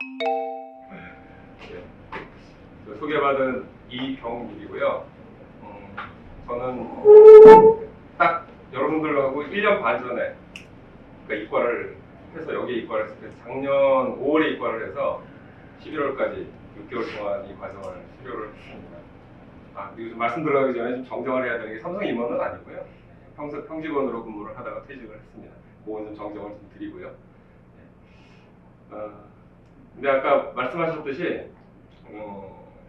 네. 소개받은 이경욱이고요. 저는 딱 여러분들하고 1년 반 전에 그러니까 입과를 해서 여기에 입과를 했을 때 작년 5월에 입과를 해서 11월까지 6개월 동안 이 과정을 수료를 했습니다. 그리고 좀 말씀 들어가기 전에 좀 정정을 해야 되는 게 삼성 임원은 아니고요. 평직원으로 근무를 하다가 퇴직을 했습니다. 그건 좀 정정을 좀 드리고요. 근데 아까 말씀하셨듯이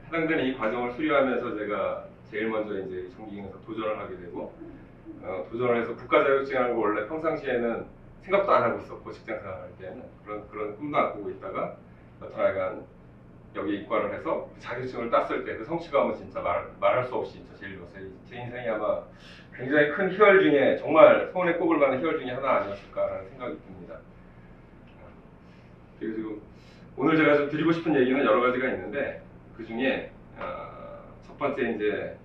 해당되는 이 과정을 수료하면서 제가 제일 먼저 이제 정기경에서 도전을 하게 되고 도전을 해서 국가 자격증이라는 걸 원래 평상시에는 생각도 안 하고 있었고 직장 생활할 때는 그런 꿈도 안 꾸고 있다가 몇 하여간 여기 입과를 해서 자격증을 땄을 때 그 성취감은 진짜 말할 수 없이 진짜 제일 좋았어요. 제 인생이 아마 굉장히 큰 희열 중에 정말 손에 꼽을 만한 희열 중에 하나 아니었을까라는 생각이 듭니다. 그리고 지금 오늘 제가 좀 드리고 싶은 얘기는 여러 가지가 있는데 그 중에 첫 번째 이제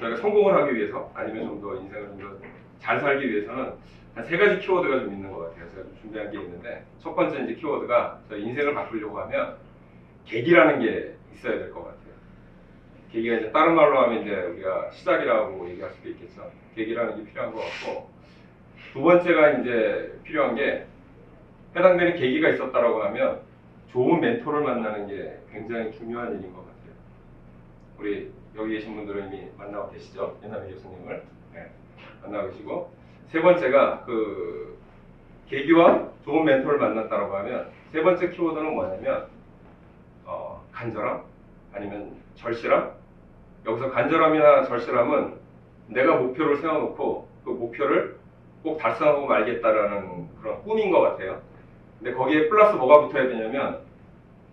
저희가 성공을 하기 위해서 아니면 좀 더 인생을 좀 더 잘 살기 위해서는 한 3가지 키워드가 좀 있는 것 같아요. 제가 좀 준비한 게 있는데 첫 번째 이제 키워드가 저희 인생을 바꾸려고 하면 계기라는 게 있어야 될 것 같아요. 계기가 이제 다른 말로 하면 이제 우리가 시작이라고 얘기할 수도 있겠죠. 계기라는 게 필요한 것 같고 두 번째가 이제 필요한 게 해당되는 계기가 있었다라고 하면 좋은 멘토를 만나는 게 굉장히 중요한 일인 것 같아요. 우리 여기 계신 분들은 이미 만나고 계시죠? 윤하미 교수님을 만나고 계시고 세 번째가 그 계기와 좋은 멘토를 만났다라고 하면 세 번째 키워드는 뭐냐면 간절함 아니면 절실함. 여기서 간절함이나 절실함은 내가 목표를 세워놓고 그 목표를 꼭 달성하고 말겠다라는 그런 꿈인 것 같아요. 근데 거기에 플러스 뭐가 붙어야 되냐면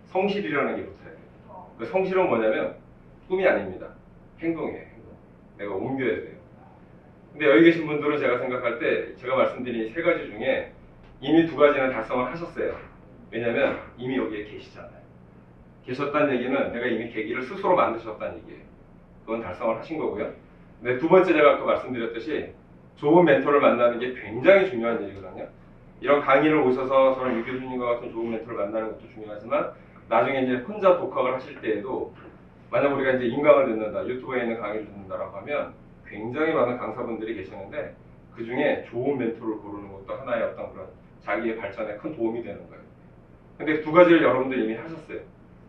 성실이라는 게 붙어야 돼요. 그 성실은 뭐냐면 꿈이 아닙니다. 행동이에요. 행동. 내가 옮겨야 돼요. 근데 여기 계신 분들은 제가 생각할 때 제가 말씀드린 3가지 중에 이미 2가지는 달성을 하셨어요. 왜냐면 이미 여기에 계시잖아요. 계셨다는 얘기는 내가 이미 계기를 스스로 만드셨다는 얘기예요. 그건 달성을 하신 거고요. 근데 두 번째 제가 아까 말씀드렸듯이 좋은 멘토를 만나는 게 굉장히 중요한 일이거든요. 이런 강의를 오셔서 저는 유 교수님과 같은 좋은 멘토를 만나는 것도 중요하지만 나중에 이제 혼자 독학을 하실 때에도 만약 우리가 이제 인강을 듣는다, 유튜브에 있는 강의를 듣는다라고 하면 굉장히 많은 강사분들이 계시는데 그 중에 좋은 멘토를 고르는 것도 하나의 어떤 그런 자기의 발전에 큰 도움이 되는 거예요. 근데 2가지를 여러분들 이미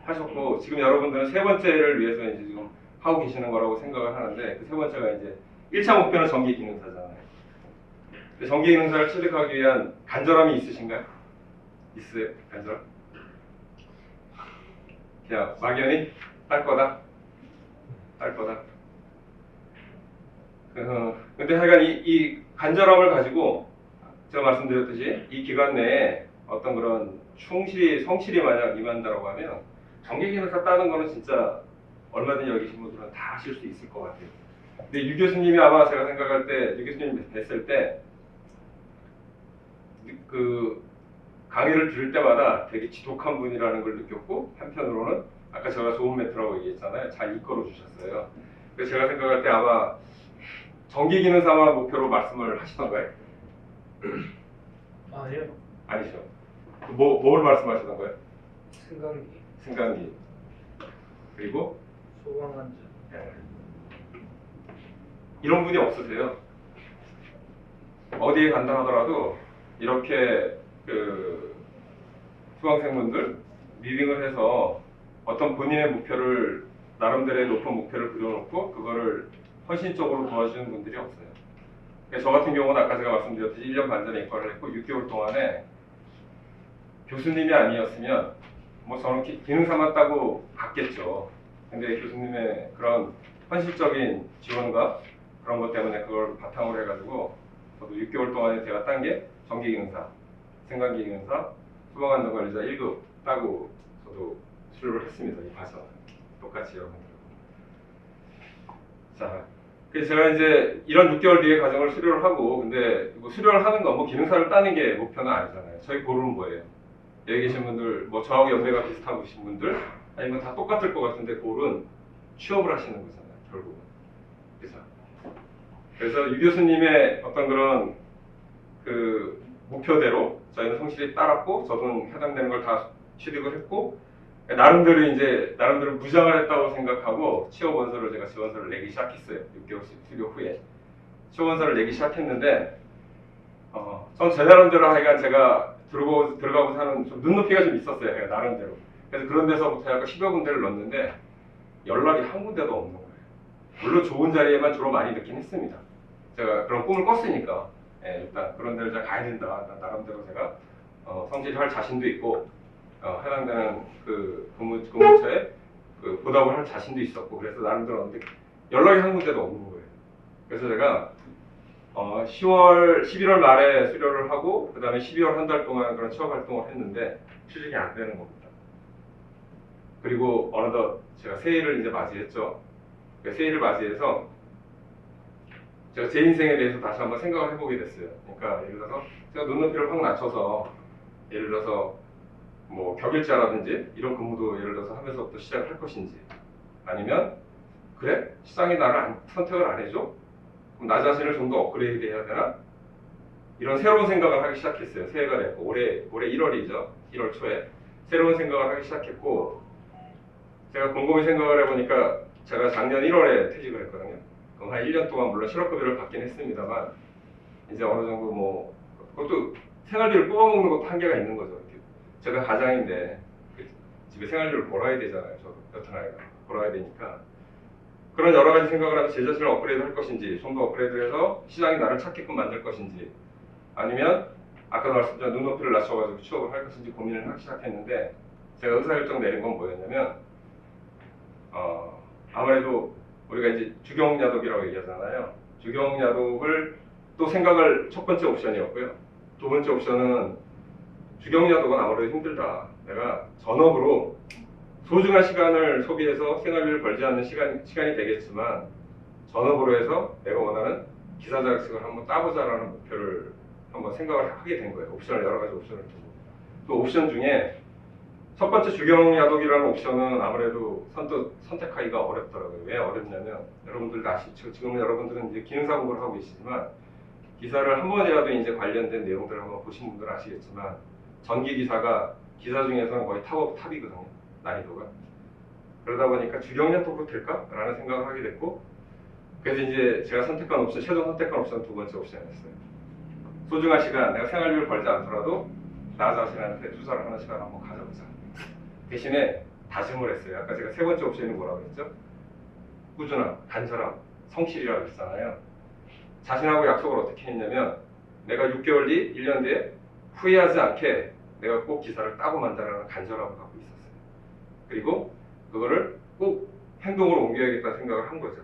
하셨고 지금 여러분들은 3번째를 위해서 이제 지금 하고 계시는 거라고 생각을 하는데 그 3번째가 이제 1차 목표는 정기 기능사잖아요. 정기 기능사를 취득하기 위한 간절함이 있으신가요? 있어요? 간절함? 그냥 막연히 딸 거다. 근데 하여간 이 간절함을 가지고 제가 말씀드렸듯이 이 기간 내에 어떤 그런 성실이 만약 임한다고 하면 정기기능사 따는 거는 진짜 얼마든지 여기 계신 분들은 다 하실 수 있을 것 같아요. 근데 유 교수님이 아마 제가 생각할 때 유 교수님 뵀을 때 그 강의를 들을 때마다 되게 지독한 분이라는 걸 느꼈고 한편으로는 아까 제가 좋은 멘토라고 얘기했잖아요. 잘 이끌어 주셨어요. 그래서 제가 생각할 때 아마 정기기능사만 목표로 말씀을 하시던가요? 아니요. 아니죠. 뭘 말씀하시던 거예요? 승강기. 그리고 소방안전. 이런 분이 없으세요. 어디에 간다 하더라도 이렇게 그 수강생분들 리딩을 해서 어떤 본인의 목표를 나름대로의 높은 목표를 그려놓고 그거를 헌신적으로 도와주는 분들이 없어요. 그러니까 저 같은 경우는 아까 제가 말씀드렸듯이 1년 반 전에 입과를 했고 6개월 동안에 교수님이 아니었으면 뭐 저는 기능사만 따고 갔겠죠. 근데 교수님의 그런 현실적인 지원과 그런 것 때문에 그걸 바탕으로 해가지고 저도 6개월 동안에 제가 딴 게 정기기능사, 승강기능사, 소방안전관리자 1급 따고 저도 수료를 했습니다. 이 과정 똑같이 여러분들. 자, 그래서 제가 이제 이런 6개월 뒤에 과정을 수료를 하고 근데 수료를 하는 거 뭐 기능사를 따는 게 목표는 아니잖아요. 저희 고르는 뭐예요? 여기 계신 분들, 뭐 저하고 연배가 비슷하신 분들, 아니면 다 똑같을 것 같은데 골은 취업을 하시는 거잖아요, 결국은. 그래서 유 교수님의 어떤 그런 그 목표대로 저희는 성실히 따랐고, 저는 해당되는 걸 다 취득을 했고, 나름대로 무장을 했다고 생각하고 취업 원서를 제가 지원서를 내기 시작했어요. 6개월 수료 후에 취업 원서를 내기 시작했는데, 전 제 나름대로 하여간 제가 들어가고 사는 좀 눈높이가 좀 있었어요. 제가 나름대로. 그래서 그런 데서부터 약간 10여 군데를 넣었는데 연락이 한 군데도 없는 거예요. 물론 좋은 자리에만 주로 많이 넣긴 했습니다. 제가 그런 꿈을 꿨으니까 일단 그런 데를 제가 가야 된다. 나름대로 제가 성실할 자신도 있고 해당되는 그 근무처에 그 보답을 할 자신도 있었고, 그래서 나름대로 하는데 연락이 한 군데도 없는 거예요. 그래서 제가 11월 말에 수료를 하고 그 다음에 12월 한 달 동안 그런 취업 활동을 했는데 취직이 안 되는 겁니다. 그리고 어느덧 제가 새해를 이제 맞이했죠. 그 새해를 맞이해서 제가 제 인생에 대해서 다시 한번 생각을 해보게 됐어요. 그러니까 예를 들어서 제가 눈높이를 확 낮춰서 예를 들어서 뭐 격일자라든지 이런 근무도 예를 들어서 하면서부터 시작을 할 것인지, 아니면 그래? 시장이 나를 선택을 안 해줘? 그럼 나 자신을 좀 더 업그레이드 해야 되나? 이런 새로운 생각을 하기 시작했어요. 새해가 됐고 올해 1월이죠. 1월 초에 새로운 생각을 하기 시작했고, 제가 곰곰이 생각을 해보니까 제가 작년 1월에 퇴직을 했거든요. 그럼 한 1년 동안 물론 실업급여를 받긴 했습니다만 이제 어느 정도 뭐 그것도 생활비를 뽑아먹는 것도 한계가 있는 거죠. 제가 가장인데 집에 생활비를 벌어야 되잖아요. 저도 여튼 아이가 벌어야 되니까 그런 여러 가지 생각을 하면서 제 자신을 업그레이드 할 것인지, 좀 더 업그레이드해서 시장이 나를 찾게끔 만들 것인지, 아니면 아까 말씀드린 눈높이를 낮춰가지고 취업을 할 것인지 고민을 하기 시작했는데, 제가 의사결정 내린 건 뭐였냐면 아무래도 우리가 이제 주경야독이라고 얘기하잖아요. 주경야독을 또 생각을 첫 번째 옵션이었고요. 두 번째 옵션은 주경야독은 아무래도 힘들다. 내가 전업으로 소중한 시간을 소비해서 생활비를 벌지 않는 시간이 되겠지만 전업으로 해서 내가 원하는 기사 자격증을 한번 따보자라는 목표를 한번 생각을 하게 된 거예요. 여러 가지 옵션을 두고. 또 옵션 중에 첫 번째 주경야독이라는 옵션은 아무래도 선택하기가 어렵더라고요. 왜 어렵냐면 여러분들도 아시죠? 지금은 여러분들은 이제 기능사 공부를 하고 계시지만 기사를 한 번이라도 이제 관련된 내용들을 한번 보신 분들은 아시겠지만 전기 기사가 기사 중에서는 거의 탑이거든요. 난이도가. 그러다 보니까 주경야독도 될까? 라는 생각을 하게 됐고, 그래서 이제 제가 최종 선택한 옵션 두 번째 옵션이었어요. 소중한 시간, 내가 생활비를 벌지 않더라도 나 자신한테 투자를 하는 시간을 한번 가져보자. 대신에 다짐을 했어요. 아까 제가 세 번째 옵션이 뭐라고 했죠? 꾸준함, 간절함, 성실이라고 했잖아요. 자신하고 약속을 어떻게 했냐면 내가 6개월 뒤, 1년 뒤에 후회하지 않게 내가 꼭 기사를 따고 만다라는 간절함을 갖고 있었어요. 그리고 그거를 꼭 행동으로 옮겨야겠다는 생각을 한 거죠.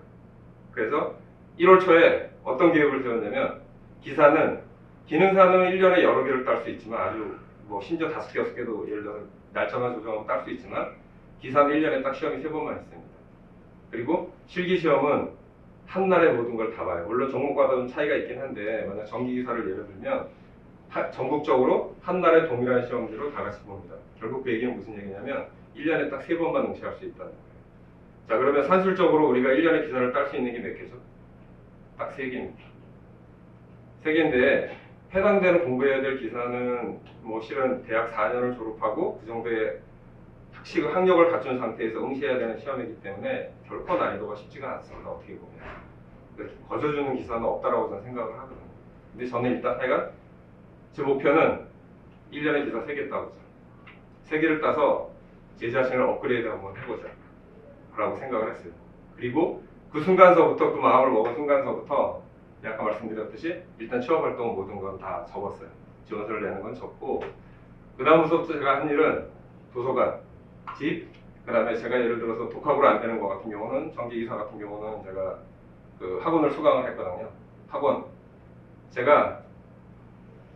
그래서 1월 초에 어떤 계획을 세웠냐면, 기능사는 1년에 여러 개를 딸 수 있지만 아주 뭐 심지어 5개, 6개도 예를 들어서 날짜만 조정하면 딸 수 있지만 기사는 1년에 딱 시험이 3번만 있습니다. 그리고 실기시험은 한 날에 모든 걸 다 봐요. 물론 종목마다 좀 차이가 있긴 한데 만약 전기기사를 예를 들면 전국적으로 한 날에 동일한 시험지로 다 같이 봅니다. 결국 그 얘기는 무슨 얘기냐면 1년에 딱 3번만 응시할 수 있다는 거예요. 자, 그러면 산술적으로 우리가 1년에 기사를 딸 수 있는 게 몇 개죠? 딱 3개입니다. 3개인데 해당되는 공부해야 될 기사는 뭐 실은 대학 4년을 졸업하고 그 정도의 학력을 갖춘 상태에서 응시해야 되는 시험이기 때문에 결코 난이도가 쉽지가 않습니다. 어떻게 보면. 거저주는 기사는 없다라고 저는 생각을 하거든요. 근데 저는 일단 하여간 제 목표는 1년에 기사 3개 따보자. 3개를 따서 제 자신을 업그레이드 한번 해보자 라고 생각을 했어요. 그리고 그 순간서부터, 그 마음을 먹은 순간서부터 아까 말씀드렸듯이 일단 취업활동 모든 건 다 접었어요. 지원서를 내는 건 접고, 그 다음부터 제가 한 일은 도서관, 집, 그 다음에 제가 예를 들어서 독학으로 안 되는 것 같은 경우는, 전기기사 같은 경우는 제가 그 학원을 수강을 했거든요. 학원. 제가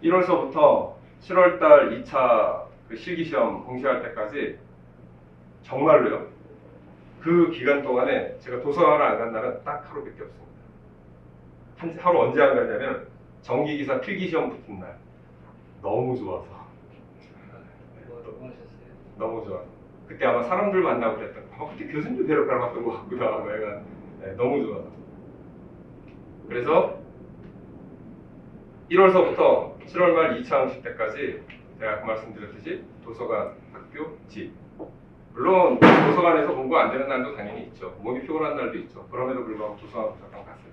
1월서부터 7월달 2차 그 실기시험 공시할 때까지 정말로요. 그 기간 동안에 제가 도서관을 안 간 날은 딱 하루밖에 없습니다. 하루 언제 안 가냐면 전기기사 필기시험 붙은 날. 너무 좋아서. 너무 좋아서. 그때 아마 사람들 만나고 그랬던 거. 그때 교수님도 데려가봤던 것 같기도 하고 내가 너무 좋아서. 그래서 1월서부터 7월 말 2차 응시 때까지 제가 아까 말씀드렸듯이 도서관, 학교, 집. 물론 도서관에서 공부 안 되는 날도 당연히 있죠. 몸이 피곤한 날도 있죠. 그럼에도 불구하고 도서관 무조건 갔어요.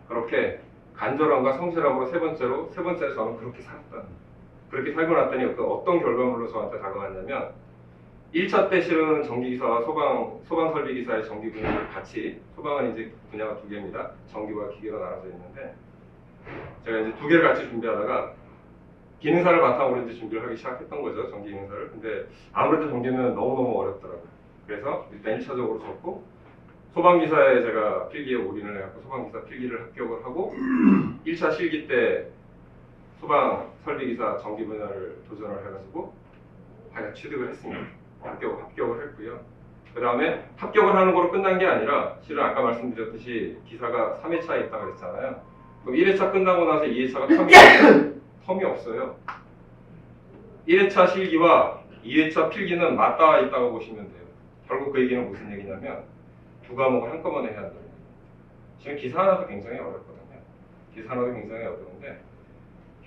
그렇게 간절함과 성실함으로 세 번째로 저는 그렇게 살았다. 그렇게 살고 났더니 그 어떤 결과물로 저한테 다가왔냐면 1차 때 실은 전기기사와 소방설비기사의 전기 분야를 같이, 소방은 이제 분야가 두 개입니다. 전기와 기계가 나눠져 있는데 제가 이제 두 개를 같이 준비하다가 기능사를 바탕으로 이제 준비를 하기 시작했던 거죠. 전기 기능사를. 근데 아무래도 전기는 너무너무 어렵더라고요. 그래서 일단 1차적으로 적고 소방기사에 제가 필기에 올인을 해갖고 소방기사 필기를 합격을 하고 1차 실기 때 소방설비기사 전기 분야를 도전을 해가지고 하여 취득을 했습니다. 합격을 했고요. 그 다음에 합격을 하는 거로 끝난 게 아니라 실은 아까 말씀드렸듯이 기사가 3회차에 있다고 그랬잖아요. 그럼 1회차 끝나고 나서 2회차가 텀이 없어요. 1회차 실기와 2회차 필기는 맞닿아 있다고 보시면 돼요. 결국 그 얘기는 무슨 얘기냐면 두 과목을 한꺼번에 해야 한다는 얘기예요. 지금 기사 하나도 굉장히 어렵거든요. 기사 하나도 굉장히 어려운데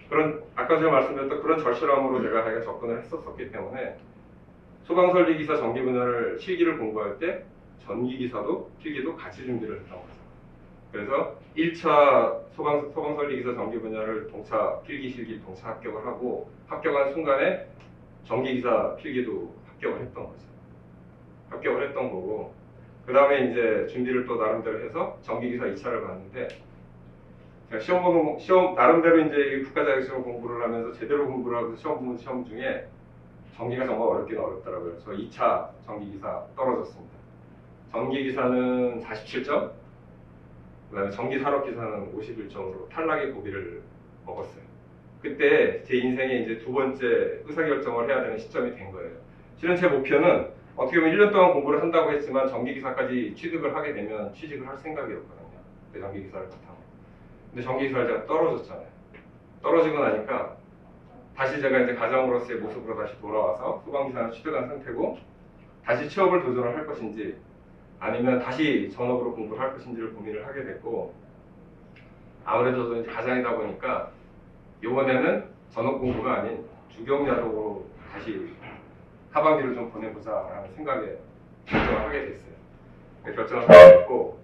그런 아까 제가 말씀드렸던 그런 절실함으로 제가 접근을 했었기 때문에 소방설비기사 전기 분야를 실기를 공부할 때 전기기사도 필기도 같이 준비를 했던 거죠. 그래서 1차 소방설비기사 전기 분야를 동차 필기 실기 동차 합격을 하고 합격한 순간에 전기기사 필기도 합격을 했던 거죠. 합격을 했던 거고 그 다음에 이제 준비를 또 나름대로 해서 전기기사 2차를 봤는데 제가 시험 나름대로 이제 국가자격시험 공부를 하면서 제대로 공부를 하면서 시험 보는 시험 중에 전기가 정말 어렵긴 어렵더라고요. 저 2차 전기기사 떨어졌습니다. 전기기사는 47점, 그 다음에 전기산업기사는 51점으로 탈락의 고비를 먹었어요. 그때 제 인생에 이제 두 번째 의사결정을 해야 되는 시점이 된 거예요. 실은 제 목표는 어떻게 보면 1년 동안 공부를 한다고 했지만 전기기사까지 취득을 하게 되면 취직을 할 생각이었거든요. 그 전기기사를 바탕으로. 근데 전기기사를 제가 떨어졌잖아요. 떨어지고 나니까 다시 제가 이제 가장으로서의 모습으로 다시 돌아와서 소방기사를 취득한 상태고 다시 취업을 도전을 할 것인지 아니면 다시 전업으로 공부를 할 것인지를 고민을 하게 됐고 아무래도 저도 이제 가장이다 보니까 이번에는 전업 공부가 아닌 주경야독으로 다시 하반기를 좀 보내보자라는 생각에 결정을 하게 됐어요. 결정을 하게 됐고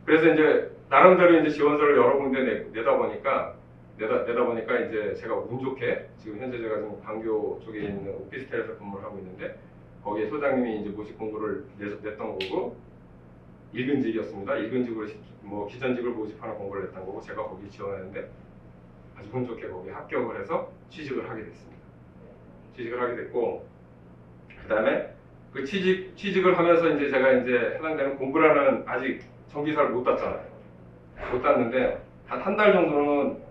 그래서 이제 나름대로 이제 지원서를 여러 군데 내다 보니까 이제 제가 운 좋게 지금 현재 제가 지금 강교 쪽에 있는 오피스텔에서 근무를 하고 있는데 거기에 소장님이 이제 모집 공고를 냈던 거고 일근직이었습니다. 일근직으로 뭐 기전직을 모집하는 공고를 냈던 거고 제가 거기 지원했는데 아주 운 좋게 거기에 합격을 해서 취직을 하게 됐습니다. 취직을 하게 됐고 그 다음에 그 취직을 하면서 이제 제가 이제 해당되는 공부를 하는 아직 전기사를 못 땄잖아요. 못 땄는데 한 달 정도는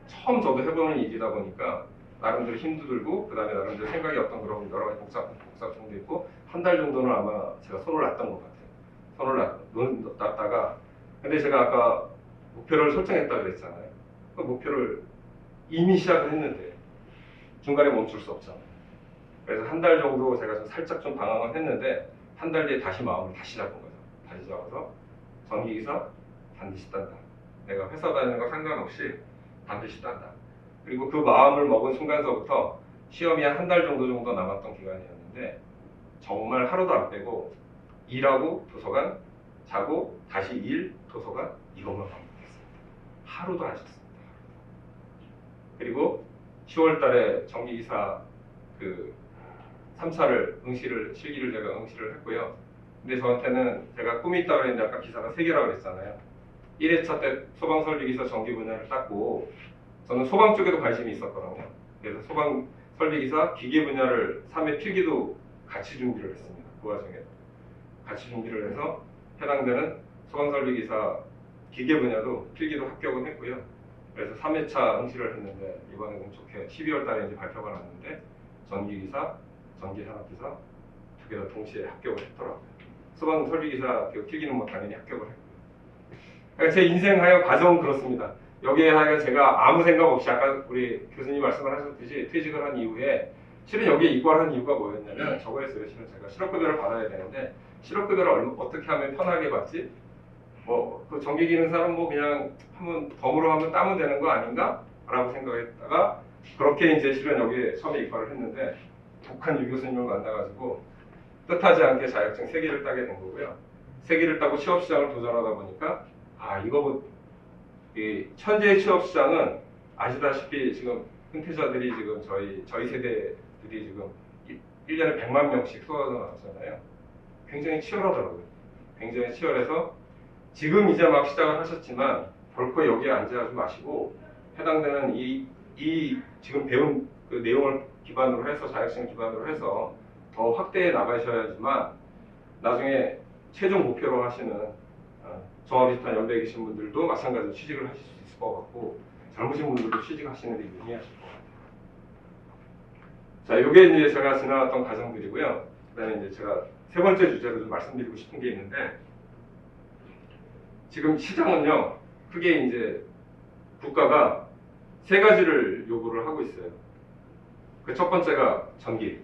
처음 저도 해보는 일이다 보니까 나름대로 힘도 들고 그 다음에 나름대로 생각이 어떤 그런 여러 가지 복잡성도 있고 한 달 정도는 아마 제가 손을 놨던 것 같아요. 손을 놨다가 근데 제가 아까 목표를 설정했다 그랬잖아요. 그 목표를 이미 시작을 했는데 중간에 멈출 수 없잖아요. 그래서 한 달 정도 제가 좀 살짝 좀 방황을 했는데 한 달 뒤에 다시 마음을 다시 잡은 거죠. 다시 잡아서 전기기사 반드시 딴다. 내가 회사 다니는 거 상관없이 반드시 딴다. 그리고 그 마음을 먹은 순간서부터 시험이 한 달 정도 남았던 기간이었는데 정말 하루도 안 빼고 일하고 도서관, 자고 다시 일, 도서관 이것만 반복했습니다. 하루도 안 쉬었습니다. 그리고 10월 달에 전기기사 그 3차를 실기를 제가 응시를 했고요. 근데 저한테는 제가 꿈이 있다고 했는데 아까 기사가 3개라고 그랬잖아요. 1회차 때 소방설비기사 전기 분야를 땄고 저는 소방 쪽에도 관심이 있었거든요. 그래서 소방설비기사 기계 분야를 3회 필기도 같이 준비를 했습니다. 그 와중에 같이 준비를 해서 해당되는 소방설비기사 기계 분야도 필기도 합격은 했고요. 그래서 3회차 응시를 했는데 이번에 운 좋게 12월 달에 이제 발표가 났는데 전기기사, 전기산업기사 두 개 다 동시에 합격을 했더라고요. 소방설비기사 필기는 뭐 당연히 합격을 했고요. 그러니까 제 인생 하여 과정은 그렇습니다. 여기에 하여 제가 아무 생각 없이 아까 우리 교수님 말씀을 하셨듯이 퇴직을 한 이후에 실은 여기에 입과한 이유가 뭐였냐면 저거였어요. 실은 제가 실업급여를 받아야 되는데 실업급여를 어떻게 하면 편하게 받지? 그 전기기능사는 뭐 그냥 덤으로 하면 따면 되는 거 아닌가? 라고 생각했다가 그렇게 이제 실은 여기 처음에 입학을 했는데 북한 유 교수님을 만나가지고 뜻하지 않게 자격증 3개를 따게 된 거고요. 3개를 따고 취업시장을 도전하다 보니까 이거 이 현재의 취업시장은 아시다시피 지금 은퇴자들이 지금 저희 세대들이 지금 1년에 100만 명씩 쏟아져 나왔잖아요. 굉장히 치열하더라고요. 굉장히 치열해서 지금 이제 막 시작을 하셨지만 결코 여기에 앉아가지 마시고 해당되는 이 지금 배운 그 내용을 기반으로 해서 자격증 기반으로 해서 더 확대해 나가셔야지만 나중에 최종 목표로 하시는 저와 비슷한 연배에 계신 분들도 마찬가지로 취직을 하실 수 있을 것 같고 젊으신 분들도 취직하시는 데 유리하실 것 같아요. 자, 이게 이제 제가 지나왔던 과정들이고요. 그다음에 이제 제가 3번째 주제로 좀 말씀드리고 싶은 게 있는데 지금 시장은요 크게 이제 국가가 3가지를 요구를 하고 있어요. 그 첫 번째가 전기,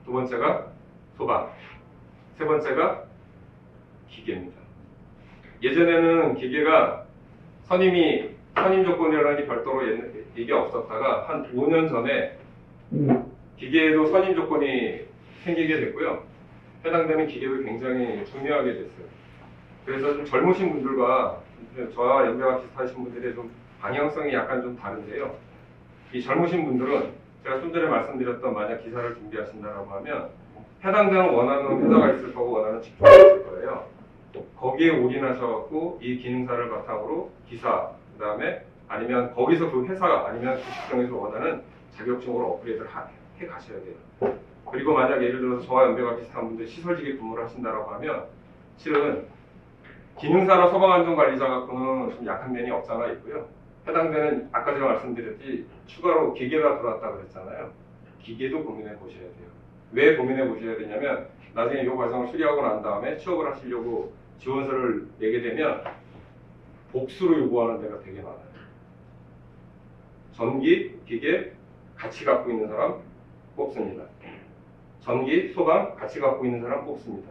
2번째가 소방, 3번째가 기계입니다. 예전에는 기계가 선임 조건이라는 게 별도로 얘기가 없었다가 한 5년 전에 기계에도 선임 조건이 생기게 됐고요. 해당되는 기계도 굉장히 중요하게 됐어요. 그래서 좀 젊으신 분들과 저와 연배가 비슷하신 분들의 좀 방향성이 약간 좀 다른데요. 이 젊으신 분들은 제가 좀 전에 말씀드렸던 만약 기사를 준비하신다고 하면 해당되는 원하는 회사가 있을 거고 원하는 직종이 있을 거예요. 거기에 올인하셔갖고 이 기능사를 바탕으로 기사, 그 다음에 아니면 거기서 그 회사 아니면 그 직종에서 원하는 자격증으로 업그레이드를 해 가셔야 돼요. 그리고 만약 예를 들어서 저와 연배가 비슷한 분들 시설직에 근무를 하신다고 하면 실은 기능사나 소방안전관리자 갖고는 좀 약한 면이 없잖아 있고요. 해당되는 아까 제가 말씀드렸듯이 추가로 기계가 들어왔다 그랬잖아요. 기계도 고민해 보셔야 돼요. 왜 고민해 보셔야 되냐면 나중에 이 과정을 수리하고 난 다음에 취업을 하시려고 지원서를 내게 되면 복수로 요구하는 데가 되게 많아요. 전기, 기계 같이 갖고 있는 사람 뽑습니다. 전기, 소방 같이 갖고 있는 사람 뽑습니다.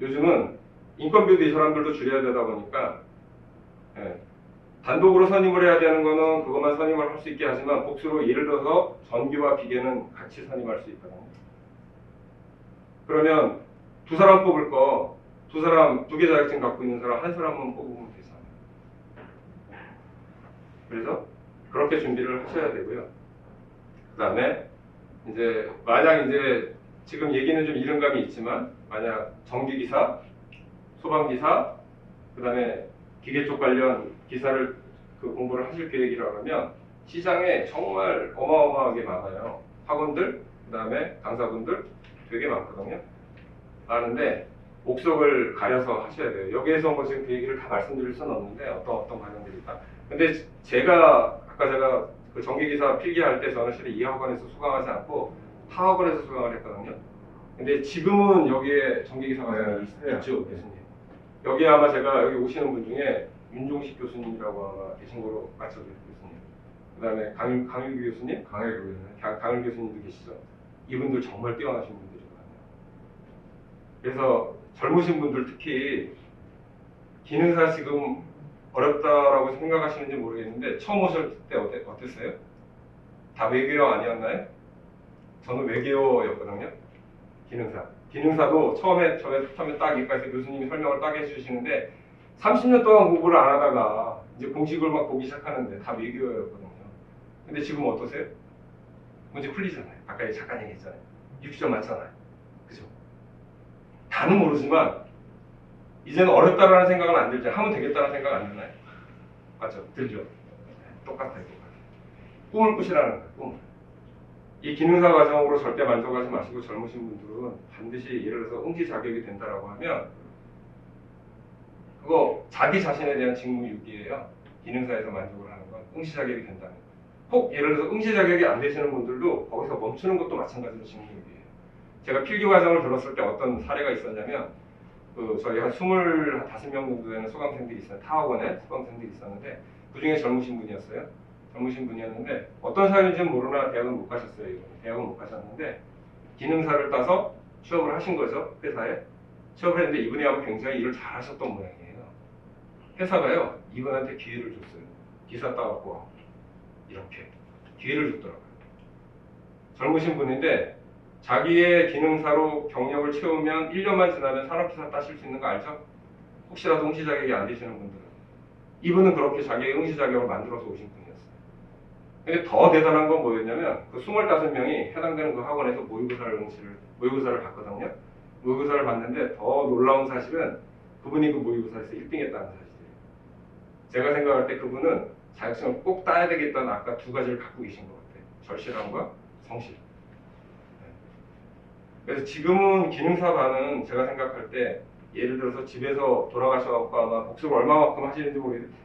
요즘은 인건비도 이 사람들도 줄여야 되다 보니까 단독으로 선임을 해야 되는 거는 그것만 선임을 할 수 있게 하지만 복수로 예를 들어서 전기와 기계는 같이 선임할 수 있거든요. 그러면 2사람 뽑을 거 2개 자격증 갖고 있는 사람 1사람만 뽑으면 되잖아요. 그래서 그렇게 준비를 하셔야 되고요. 그 다음에 이제 만약 이제 지금 얘기는 좀 이른감이 있지만 만약 전기기사, 소방기사, 그 다음에 기계 쪽 관련 기사를 그 공부를 하실 계획이라고 하면 시장에 정말 어마어마하게 많아요. 학원들, 그 다음에 강사분들 되게 많거든요. 많은데 목적을 가려서 하셔야 돼요. 여기에서 뭐 지금 그 얘기를 다 말씀드릴 수는 없는데 어떤 과정들이 있다. 근데 아까 제가 그 전기기사 필기할 때 저는 실은 이 학원에서 수강하지 않고 타 학원에서 수강을 했거든요. 근데 지금은 여기에 전기기사가 있죠, 교수님. 여기 아마 제가 여기 오시는 분 중에 윤종식 교수님이라고 아마 계신 거로 맞춰요, 교수님. 그 다음에 강일규 교수님, 강일 교수님도 계시죠. 이분들 정말 뛰어나신 분들이거든요. 그래서 젊으신 분들 특히 기능사 지금 어렵다라고 생각하시는지 모르겠는데 처음 오실 때 어땠어요? 다 외계어 아니었나요? 저는 외계어였거든요. 기능사도 처음에 딱 여기까지 교수님이 설명을 딱 해주시는데 30년 동안 공부를 안 하다가 이제 공식을 막 보기 시작하는데 다 외계어였거든요. 근데 지금 어떠세요? 문제 풀리잖아요. 아까 잠깐 얘기했잖아요. 60점 맞잖아요. 그죠? 다는 모르지만 이제는 어렵다라는 생각은 안 들죠. 하면 되겠다는 생각 안 드나요? 맞죠? 들죠? 똑같아요. 꿈을 꾸시라는 거예요. 꿈을. 이 기능사 과정으로 절대 만족하지 마시고 젊으신 분들은 반드시 예를 들어서 응시 자격이 된다라고 하면 그거 자기 자신에 대한 직무유기예요. 기능사에서 만족을 하는 건 응시 자격이 된다면. 혹 예를 들어서 응시 자격이 안 되시는 분들도 거기서 멈추는 것도 마찬가지로 직무유기예요. 제가 필기 과정을 들었을 때 어떤 사례가 있었냐면 저희 한 25명 정도 되는 수강생들이 있어요. 타학원에 수강생들이 있었는데 그 중에 젊으신 분이었어요. 젊으신 분이었는데 어떤 사연인지는 모르나 대학은 못 가셨어요. 대학은 못 가셨는데 기능사를 따서 취업을 하신 거죠. 회사에. 취업을 했는데 이분이 아마 굉장히 일을 잘 하셨던 모양이에요. 회사가요. 이분한테 기회를 줬어요. 기사 따갖고 와. 이렇게 기회를 줬더라고요. 젊으신 분인데 자기의 기능사로 경력을 채우면 1년만 지나면 산업기사 따실 수 있는 거 알죠? 혹시라도 응시 자격이 안 되시는 분들은. 이분은 그렇게 자기의 응시 자격을 만들어서 오신 분이었어요. 근데 더 대단한 건 뭐였냐면 그 25명이 해당되는 그 학원에서 모의고사를 봤거든요. 모의고사를 봤는데 더 놀라운 사실은 그분이 그 모의고사에서 1등했다는 사실이에요. 제가 생각할 때 그분은 자격증을 꼭 따야 되겠다는 아까 두 가지를 갖고 계신 것 같아요. 절실함과 성실. 그래서 지금은 기능사반은 제가 생각할 때 예를 들어서 집에서 돌아가셔서 아마 복습을 얼마만큼 하시는지 모르겠는데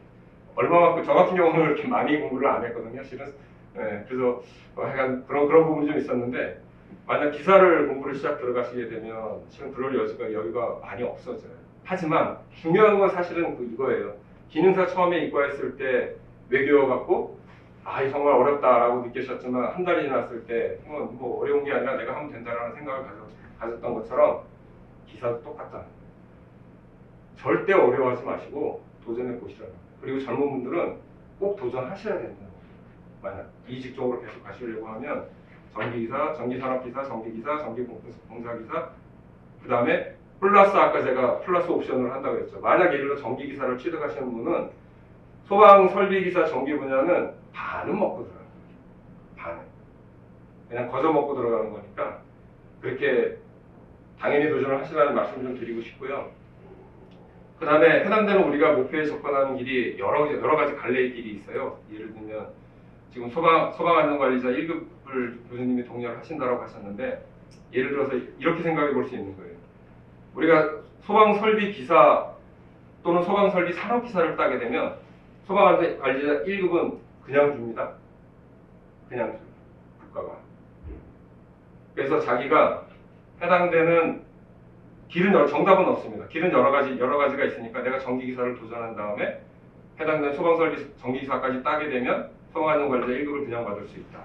얼마만큼 저 같은 경우는 그렇게 많이 공부를 안 했거든요. 실은 그래서 약간 그런 부분이 좀 있었는데 만약 기사를 공부를 시작 들어가시게 되면 실은 그럴 여유가 많이 없어져요. 하지만 중요한 건 사실은 이거예요. 기능사 처음에 이과했을 때 외교여갖고 이 정말 어렵다라고 느끼셨지만 한 달이 지났을 때 뭐 어려운 게 아니라 내가 하면 된다라는 생각을 가졌던 것처럼 기사도 똑같다. 절대 어려워하지 마시고 도전해 보시라고. 그리고 젊은 분들은 꼭 도전하셔야 된다. 만약 이 직종으로 계속 가시려고 하면 전기기사, 전기산업기사, 전기기사, 전기공사기사, 그 다음에 플러스 아까 제가 플러스 옵션을 한다고 했죠. 만약 예를 들어 전기기사를 취득하시는 분은 소방 설비기사 전기 분야는 반은 먹고 들어가는 거예요. 반은. 그냥 거저 먹고 들어가는 거니까 그렇게 당연히 도전을 하시라는 말씀을 좀 드리고 싶고요. 그 다음에 해당되는 우리가 목표에 접근하는 길이 여러 가지 갈래의 길이 있어요. 예를 들면 지금 소방안전관리자 1급을 교수님이 독려를 하신다고 하셨는데 예를 들어서 이렇게 생각해 볼 수 있는 거예요. 우리가 소방설비기사 또는 소방설비 산업기사를 따게 되면 소방안전관리자 1급은 그냥 줍니다. 그냥 줍니다. 국가가. 그래서 자기가 해당되는 길은 정답은 없습니다. 길은 여러 가지가 있으니까 내가 전기기사를 도전한 다음에 해당되는 소방설비 전기기사까지 따게 되면 소방안전관리자 1급을 그냥 받을 수 있다.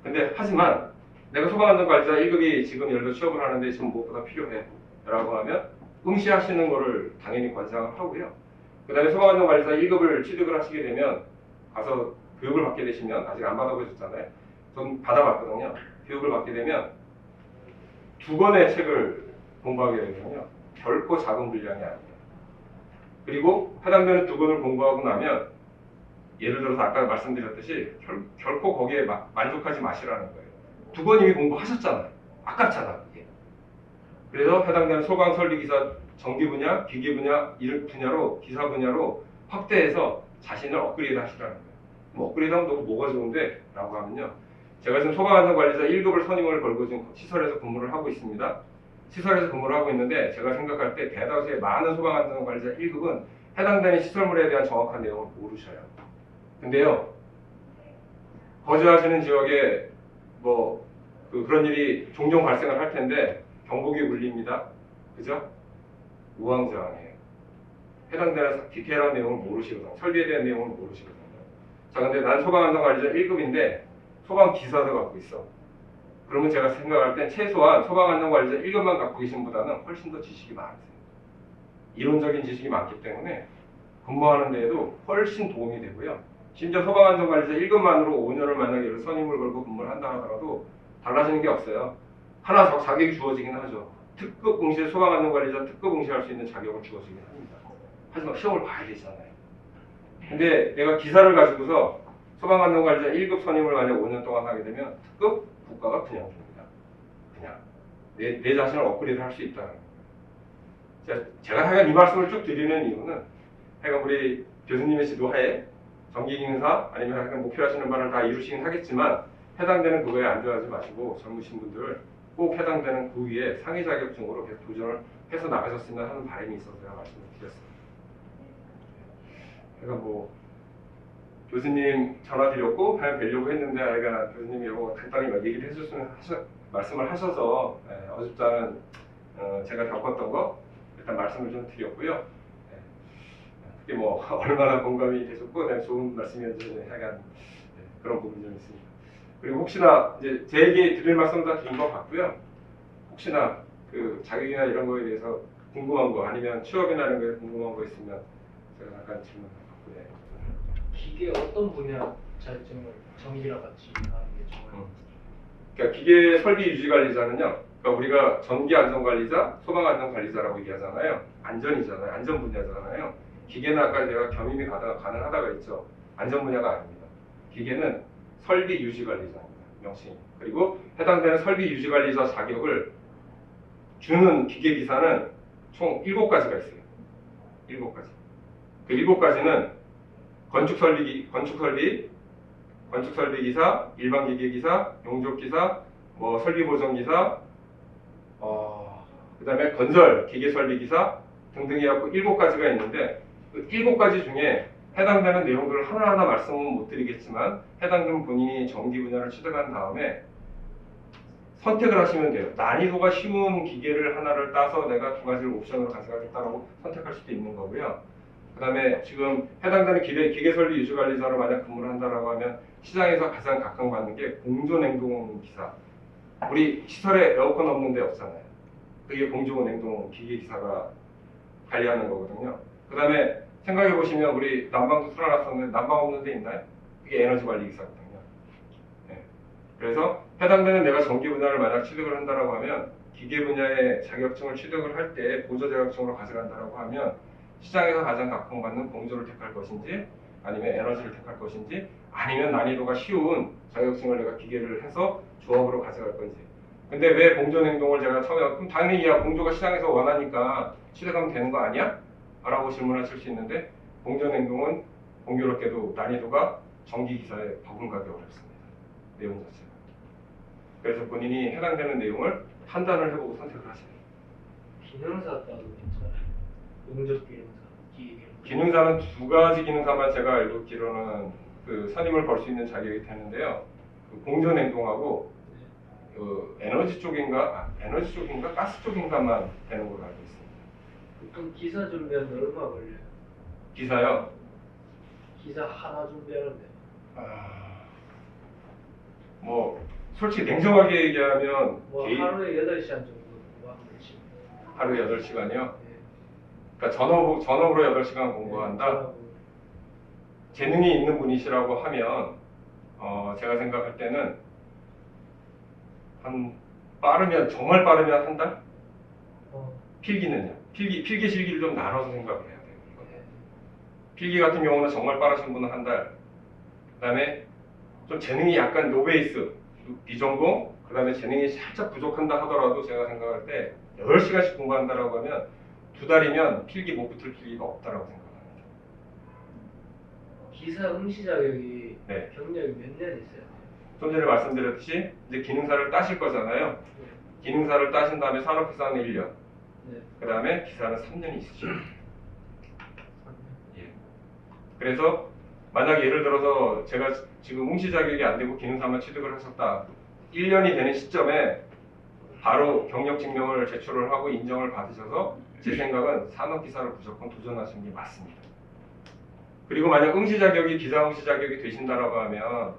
근데 하지만 내가 소방안전관리자 1급이 지금 예를 들어 취업을 하는데 지금 무엇보다 필요해 라고 하면 응시하시는 거를 당연히 권장을 하고요. 그 다음에 소방안전관리사 1급을 취득을 하시게 되면 가서 교육을 받게 되시면 아직 안 받아보셨잖아요. 전 받아봤거든요. 교육을 받게 되면 2권의 책을 공부하게 되면요. 결코 작은 분량이 아니에요. 그리고 해당되는 2권을 공부하고 나면 예를 들어서 아까 말씀드렸듯이 결코 거기에 만족하지 마시라는 거예요. 2권 이미 공부하셨잖아요. 아깝잖아. 이게. 그래서 해당되는 소방 설비기사 전기 분야, 기계 분야, 이런 분야로 기사 분야로 확대해서 자신을 업그레이드 하시라는 거예요. 뭐 업그레이드하면 너무 뭐가 좋은데? 라고 하면요. 제가 지금 소방안전관리자 1급을 선임을 걸고 지금 시설에서 근무를 하고 있습니다. 시설에서 근무를 하고 있는데 제가 생각할 때 대다수의 많은 소방안전관리자 1급은 해당되는 시설물에 대한 정확한 내용을 모르셔요. 근데요, 거주하시는 지역에 그런 일이 종종 발생을 할 텐데 경보기 울립니다. 그죠? 우왕좌왕이에요. 해당되는 디테일한 내용을 모르시거든요. 설비에 대한 내용을 모르시거든요. 자, 근데 난 소방안전관리자 1급인데 소방기사도 갖고 있어. 그러면 제가 생각할 땐 최소한 소방안전관리자 1급만 갖고 계신 분보다는 훨씬 더 지식이 많으세요. 이론적인 지식이 많기 때문에 근무하는 데에도 훨씬 도움이 되고요. 심지어 소방안전관리자 1급만으로 5년을 만약에 선임을 걸고 근무를 한다 하더라도 달라지는 게 없어요. 하나 자격이 주어지긴 하죠. 특급 응시, 소방안전관리자 특급 응시할 수 있는 자격을 주어지긴 합니다. 하지만 시험을 봐야 되잖아요. 근데 내가 기사를 가지고서 소방안전관리자 1급 선임을 만약 5년 동안 하게 되면 특급 국가가 그냥 줍니다. 그냥 내 자신을 업그레이드 할 수 있다는 거예요. 제가 하여간 이 말씀을 쭉 드리는 이유는 하여간 우리 교수님의 지도하에 전기기능사 아니면 하여간 목표하시는 바를 다 이루시긴 하겠지만 해당되는 그거에 안주하지 마시고 젊으신 분들 꼭 해당되는 그 위에 상위 자격증으로 계속 도전을 해서 나가셨으면 하는 바람이 있어서 제가 말씀을 드렸습니다. 그러니까 교수님 전화 드렸고 그냥 뵈려고 했는데 아이가 교수님이 이거 간단히 얘기를 해줬으면 말씀을 하셔서 어줍잖은 제가 겪었던 거 일단 말씀을 좀 드렸고요. 그게 얼마나 공감이 되셨고 좋은 말씀이었는지 약간 그런 부분이 좀 있습니다. 그리고 혹시나 이제 제 얘기 드릴 말씀 다 드린 것 같고요. 혹시나 그 자격이나 이런 거에 대해서 궁금한 거 아니면 취업이나 이런 거에 궁금한 거 있으면 제가 잠깐 질문을 받고요. 기계 어떤 분야 자격증을 전기랑 같이 하는 게 좋아요. 그러니까 기계 설비 유지 관리자는요. 그러니까 우리가 전기 안전 관리자, 소방 안전 관리자라고 얘기하잖아요. 안전이잖아요. 안전 분야잖아요. 기계는 아까 제가 겸임이 가능하다가 있죠. 안전 분야가 아닙니다. 기계는 설비 유지 관리자입니다. 명칭이. 그리고 해당되는 설비 유지 관리자 자격을 주는 기계 기사는 총 7가지가 있어요. 7가지. 그 7가지는 건축 설비 기사, 일반 기계 기사, 용접 기사, 뭐 설비 보정 기사, 그다음에 건설 기계 설비 기사 등등 해갖고 7가지가 있는데 그 7가지 중에 해당되는 내용들을 하나하나 말씀은 못 드리겠지만 해당되는 본인이 전기 분야를 취득한 다음에 선택을 하시면 돼요. 난이도가 쉬운 기계를 하나를 따서 내가 2가지를 옵션으로 가져가겠다라고 선택할 수도 있는 거고요. 그 다음에 지금 해당되는 기계 설비 유지 관리자로 만약 근무를 한다라고 하면 시장에서 가장 각광받는 게 공조냉동 기사. 우리 시설에 에어컨 없는 데 없잖아요. 그게 공조냉동 기계 기사가 관리하는 거거든요. 그 다음에 생각해 보시면 우리 난방도 틀어놨었는데 난방 없는 데 있나요? 그게 에너지 관리 기사거든요. 네. 그래서 해당되는 내가 전기 분야를 만약 취득을 한다라고 하면 기계 분야의 자격증을 취득을 할 때 보조 자격증으로 가져간다라고 하면 시장에서 가장 각광받는 공조를 택할 것인지 아니면 에너지를 택할 것인지 아니면 난이도가 쉬운 자격증을 내가 기계를 해서 조합으로 가져갈 건지. 근데 왜 공조냉동을 제가 처음에 그럼 당연히 야 공조가 시장에서 원하니까 취득하면 되는 거 아니야? 라고 질문하실 수 있는데 공조냉동은 공교롭게도 난이도가 전기기사에 버금가게 어렵습니다. 내용 자체가. 그래서 본인이 해당되는 내용을 판단을 해보고 선택을 하셔야 돼요. 기능사 따로 괜찮아요. 용접 기능사, 기계 기능사. 기능사는 2가지 기능사만 제가 알고 있기로는 그 선임을 걸 수 있는 자격이 되는데요. 그 공조냉동하고 그 에너지 쪽인가 가스 쪽인가만 되는 걸로 알고 있습니다. 보통 기사 준비하는데 얼마 걸려요? 기사요? 기사 하나 준비하는데. 뭐 솔직히 냉정하게 얘기하면 뭐 하루에 8시간 정도 공부하면 되지. 하루에 8시간이요? 네. 그러니까 전업으로 8시간 공부한다? 재능이 있는 분이시라고 하면 제가 생각할 때는 정말 빠르면 한 달? 필기는요? 필기 실기를 좀 나눠서 생각을 해야 돼요. 필기 같은 경우는 정말 빠르신 분은 한 달. 그 다음에 좀 재능이 약간 노베이스, 비전공, 그 다음에 재능이 살짝 부족한다 하더라도 제가 생각할 때 8시간씩 공부한다라고 하면 2달이면 필기 못 붙을 필기가 없다라고 생각합니다. 기사 응시 자격이 네. 경력이 몇 년 있어요? 좀 전에 말씀드렸듯이 이제 기능사를 따실 거잖아요. 기능사를 따신 다음에 산업기사는 1년, 네. 그 다음에 기사는 3년이 있으시죠. 예. 그래서 만약 예를 들어서 제가 지금 응시 자격이 안 되고 기능사만 취득을 하셨다. 1년이 되는 시점에 바로 경력 증명을 제출을 하고 인정을 받으셔서 제 생각은 산업기사를 무조건 도전하시는 게 맞습니다. 그리고 만약 응시 자격이 기사 응시 자격이 되신다라고 하면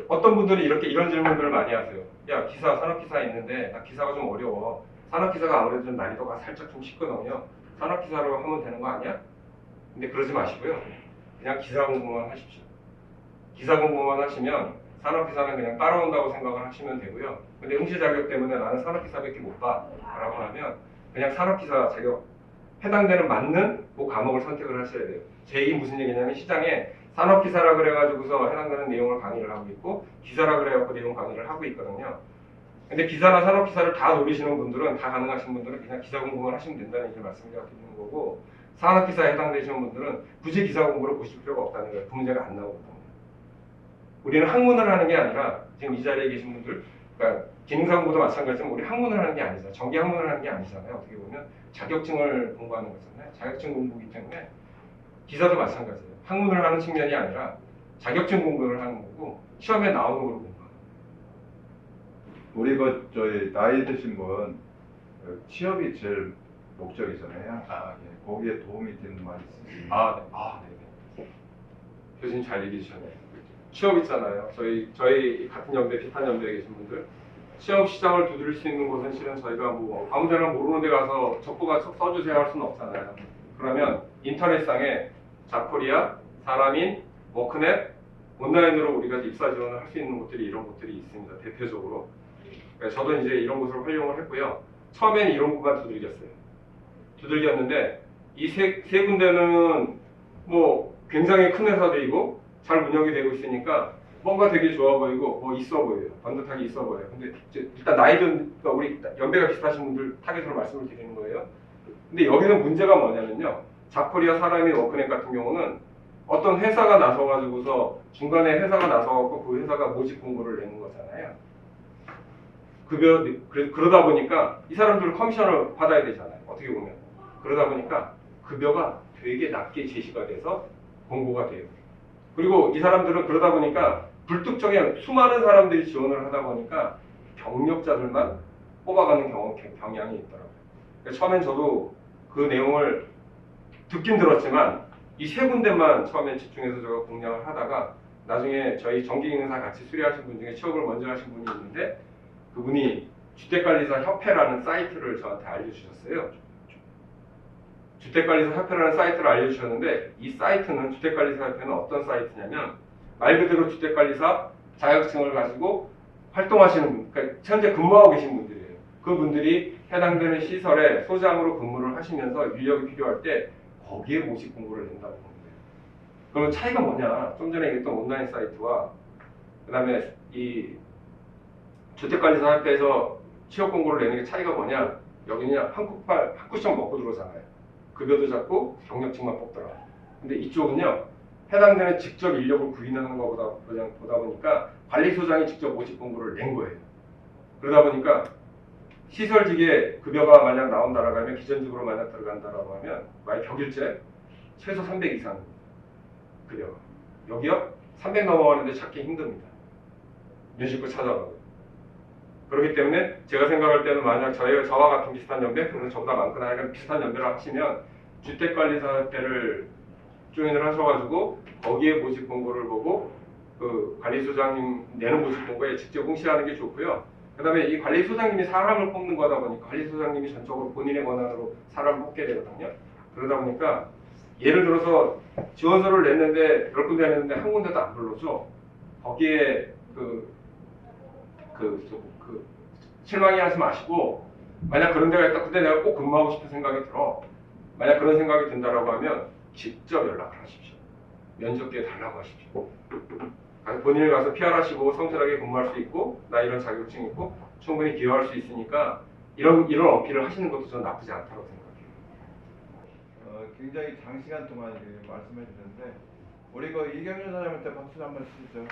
어떤 분들이 이런 질문들을 많이 하세요. 야 기사 산업기사 있는데 나 기사가 좀 어려워. 산업기사가 아무래도 좀 난이도가 살짝 좀 쉽거든요. 산업기사로 하면 되는 거 아니야? 근데 그러지 마시고요. 그냥 기사 공부만 하십시오. 기사 공부만 하시면 산업기사는 그냥 따라온다고 생각을 하시면 되고요. 근데 응시 자격 때문에 나는 산업기사밖에 못 봐 라고 하면 그냥 산업기사 자격 해당되는 맞는 그 과목을 선택을 하셔야 돼요. 제 얘기 무슨 얘기냐면 시장에 산업기사라 그래가지고서 해당되는 내용을 강의를 하고 있고 기사라 그래갖고 내용 강의를 하고 있거든요. 근데 기사나 산업기사를 다 노리시는 분들은 다 가능하신 분들은 그냥 기사 공부만 하시면 된다는 얘기를 말씀드리는 거고 산업기사에 해당되시는 분들은 굳이 기사 공부를 보실 필요가 없다는 거예요. 그 문제가 안 나오거든요. 우리는 학문을 하는 게 아니라 지금 이 자리에 계신 분들 그러니까 기능사 공부도 마찬가지지만 우리 학문을 하는 게 아니잖아요. 전기 학문을 하는 게 아니잖아요. 어떻게 보면 자격증을 공부하는 거잖아요. 자격증 공부이기 때문에 기사도 마찬가지예요. 학문을 하는 측면이 아니라 자격증 공부를 하는 거고 시험에 나오는 걸 공부하는 거예요. 우리 저희 나이 드신 분 취업이 제일 목적이잖아요. 예. 거기에 도움이 되는 말이 있으시면. 네네. 교수님 잘 얘기해 주셨네요. 취업 있잖아요. 저희 같은 연대, 비슷한 연대에 계신 분들 취업 시장을 두드릴 수 있는 곳은 실은 저희가 뭐 아무데나 모르는 데 가서 적고가 써주세요 할 수는 없잖아요. 그러면 인터넷상에 자코리아, 사람인, 워크넷, 온라인으로 우리가 입사 지원을 할 수 있는 곳들이 이런 곳들이 있습니다. 대표적으로. 그러니까 저도 이제 이런 곳을 활용을 했고요. 처음에는 이런 곳만 두들겼어요. 두들겼는데 이 세 군데는 뭐 굉장히 큰 회사들이고 잘 운영이 되고 있으니까 뭔가 되게 좋아 보이고 뭐 있어 보여요. 반듯하게 있어 보여요. 근데 일단 나이든 그러니까 우리 연배가 비슷하신 분들 타겟으로 말씀을 드리는 거예요. 근데 여기는 문제가 뭐냐면요. 자코리아 사람이 워크넷 같은 경우는 어떤 회사가 나서가지고서 중간에 회사가 나서갖고 그 회사가 모집 공고를 내는 거잖아요. 급여 그러다 보니까 이 사람들은 커미션을 받아야 되잖아요. 어떻게 보면 그러다 보니까 급여가 되게 낮게 제시가 돼서 공고가 돼요. 그리고 이 사람들은 그러다 보니까 불특정에 수많은 사람들이 지원을 하다 보니까 경력자들만 뽑아가는 경향이 있더라고요. 그러니까 처음엔 저도 그 내용을 듣긴 들었지만 이 세 군데만 처음에 집중해서 제가 공략을 하다가 나중에 저희 정기인사 같이 수리하신 분 중에 취업을 먼저 하신 분이 있는데 그분이 주택관리사 협회라는 사이트를 저한테 알려주셨어요. 주택관리사 협회라는 사이트를 알려주셨는데 이 사이트는 주택관리사 협회는 어떤 사이트냐면 말 그대로 주택관리사 자격증을 가지고 활동하시는 분, 그러니까 현재 근무하고 계신 분들이에요. 그분들이 해당되는 시설에 소장으로 근무를 하시면서 인력이 필요할 때 거기에 모집 공고를 낸다고 봅니다. 그러면 차이가 뭐냐? 좀 전에 얘기했던 온라인 사이트와 그 다음에 이 주택관리사 협회에서 취업 공고를 내는 게 차이가 뭐냐? 여기는 한 쿠션 먹고 들어오잖아요. 급여도 잡고 경력직만 뽑더라. 근데 이쪽은요. 해당되는 직접 인력을 구인하는 것보다 보니까 관리소장이 직접 모집 공고를 낸 거예요. 그러다 보니까 시설직에 급여가 만약 나온다라고 하면 기존직으로 만약 들어간다라고 하면 만약 격일제 최소 300 이상 급여가 여기요 300 넘어가는데 찾기 힘듭니다. 면식부 찾아가고 그렇기 때문에 제가 생각할 때는 만약 저와 같은 비슷한 연배 그러면 저보다 많거나 하여간 비슷한 연배를 하시면 주택관리사협회를 조인을 하셔가지고 거기에 모집 공고를 보고 그 관리소장님 내는 모집 공고에 직접 응시하는 게 좋고요. 그 다음에 이 관리소장님이 사람을 뽑는 거다 보니까 관리소장님이 전적으로 본인의 권한으로 사람을 뽑게 되거든요. 그러다 보니까 예를 들어서 지원서를 냈는데 10군데 냈는데 한 군데도 안 불러줘. 거기에 실망이 하지 마시고 만약 그런 데가 있다 근데 내가 꼭 근무하고 싶은 생각이 들어. 만약 그런 생각이 든다라고 하면 직접 연락을 하십시오. 면접기에 달라고 하십시오. 본인이 가서 PR하시고 성실하게 근무할 수 있고 나 이런 자격증 있고 충분히 기여할 수 있으니까 이런 어필을 하시는 것도 저는 나쁘지 않다고 생각해요. 굉장히 장시간 동안 말씀해 주셨는데 우리 그 이경준 사장님한테 박수 한번 주시죠.